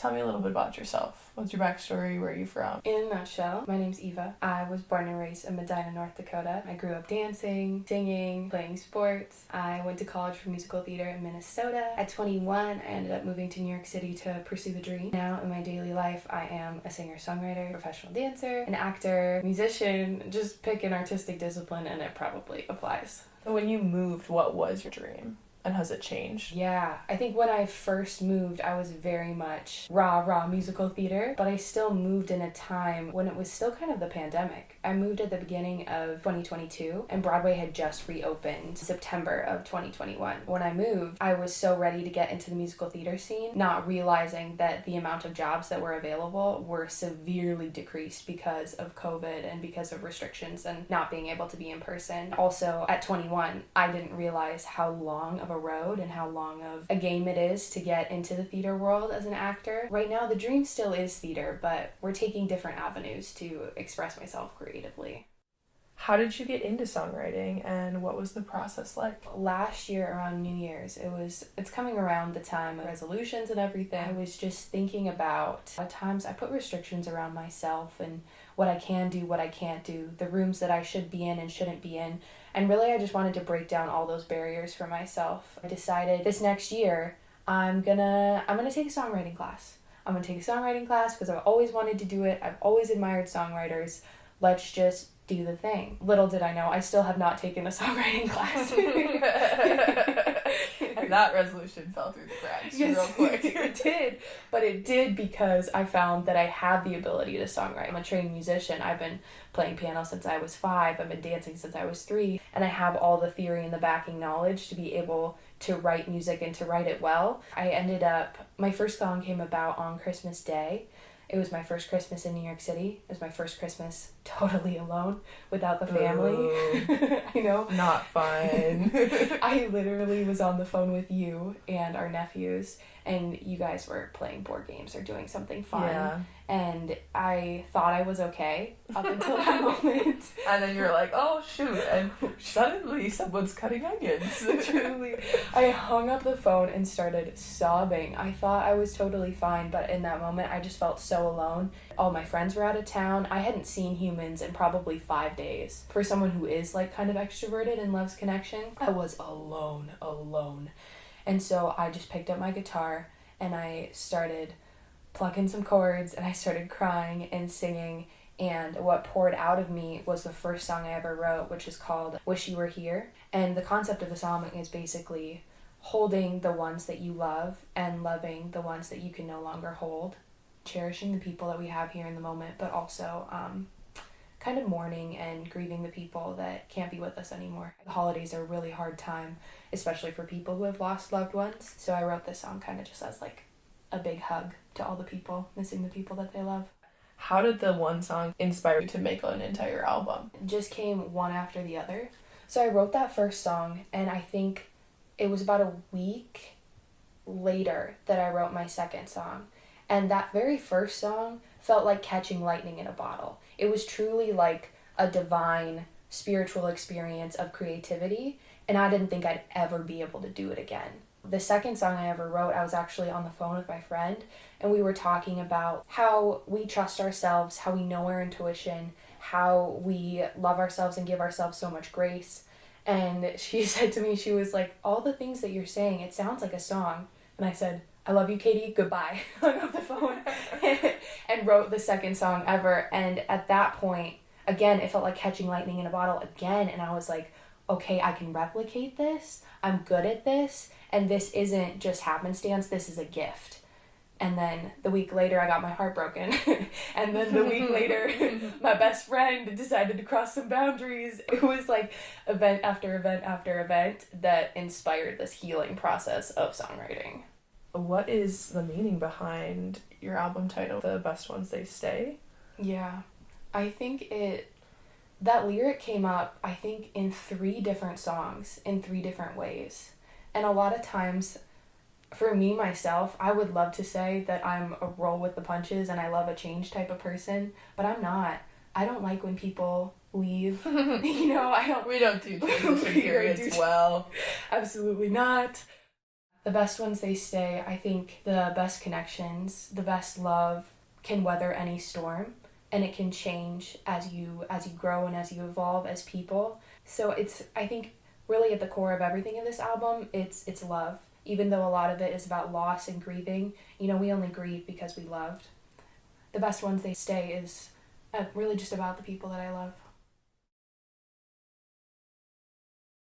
Tell me a little bit about yourself. What's your backstory? Where are you from? In a nutshell, my name's Eva. I was born and raised in Medina, North Dakota. I grew up dancing, singing, playing sports. I went to college for musical theater in Minnesota. At 21, I ended up moving to New York City to pursue the dream. Now, in my daily life, I am a singer-songwriter, professional dancer, an actor, musician. Just pick an artistic discipline and it probably applies. So when you moved, what was your dream? And has it changed? Yeah, I think when I first moved, I was very much raw musical theater, but I still moved in a time when it was still kind of the pandemic. I moved at the beginning of 2022, and Broadway had just reopened September of 2021. When I moved, I was so ready to get into the musical theater scene, not realizing that the amount of jobs that were available were severely decreased because of COVID and because of restrictions and not being able to be in person. Also, at 21, I didn't realize how long of a road and how long of a game it is to get into the theater world as an actor. Right now, the dream still is theater, but we're taking different avenues to express myself creatively. How did you get into songwriting and what was the process like? Last year around New Year's, it's coming around the time of resolutions and everything. I was just thinking about at times I put restrictions around myself and what I can do, what I can't do, the rooms that I should be in and shouldn't be in. And really I just wanted to break down all those barriers for myself. I decided this next year I'm gonna take a songwriting class. I'm gonna take a songwriting class because I've always wanted to do it. I've always admired songwriters. Let's just do the thing. Little did I know, I still have not taken a songwriting class. And that resolution fell through the cracks Yes, real quick. It did. But it did because I found that I have the ability to songwrite. I'm a trained musician. I've been playing piano since I was 5. I've been dancing since I was 3. And I have all the theory and the backing knowledge to be able to write music and to write it well. My first song came about on Christmas Day. It was my first Christmas in New York City. It was my first Christmas totally alone, without the family. I know. Not fun. I literally was on the phone with you and our nephews, and you guys were playing board games or doing something fun. Yeah. And I thought I was okay up until that moment. And then you're like, oh shoot, and suddenly someone's cutting onions. Truly. I hung up the phone and started sobbing. I thought I was totally fine, but in that moment I just felt so alone. All my friends were out of town. I hadn't seen humans in probably 5 days. For someone who is like kind of extroverted and loves connection, I was alone. And so I just picked up my guitar and I started plucking some chords and I started crying and singing, and what poured out of me was the first song I ever wrote, which is called Wish You Were Here. And the concept of the song is basically holding the ones that you love and loving the ones that you can no longer hold, cherishing the people that we have here in the moment, but also kind of mourning and grieving the people that can't be with us anymore. The holidays are a really hard time, especially for people who have lost loved ones. So I wrote this song kind of just as like a big hug to all the people missing the people that they love. How did the one song inspire you to make an entire album? It just came one after the other. So I wrote that first song, and I think it was about a week later that I wrote my second song. And that very first song felt like catching lightning in a bottle. It was truly like a divine spiritual experience of creativity, and I didn't think I'd ever be able to do it again. The second song I ever wrote, I was actually on the phone with my friend, and we were talking about how we trust ourselves, how we know our intuition, how we love ourselves and give ourselves so much grace. And she said to me, she was like, all the things that you're saying, it sounds like a song. And I said, I love you, Katie, goodbye. Hung up the phone and wrote the second song ever. And at that point, again, it felt like catching lightning in a bottle again. And I was like, okay, I can replicate this. I'm good at this. And this isn't just happenstance. This is a gift. And then the week later, I got my heart broken. And then the week later, my best friend decided to cross some boundaries. It was like event after event after event that inspired this healing process of songwriting. What is the meaning behind your album title, The Best Ones They Stay? Yeah, I think that lyric came up, I think, in 3 different songs, in 3 different ways. And a lot of times, for me, myself, I would love to say that I'm a roll with the punches and I love a change type of person, but I'm not. I don't like when people leave. We don't do transition periods well. Absolutely not. The best ones, they stay. I think the best connections, the best love can weather any storm, and it can change as you grow and as you evolve as people. So it's, I think, really at the core of everything in this album, it's love. Even though a lot of it is about loss and grieving, you know, we only grieve because we loved. The best ones, they stay is really just about the people that I love.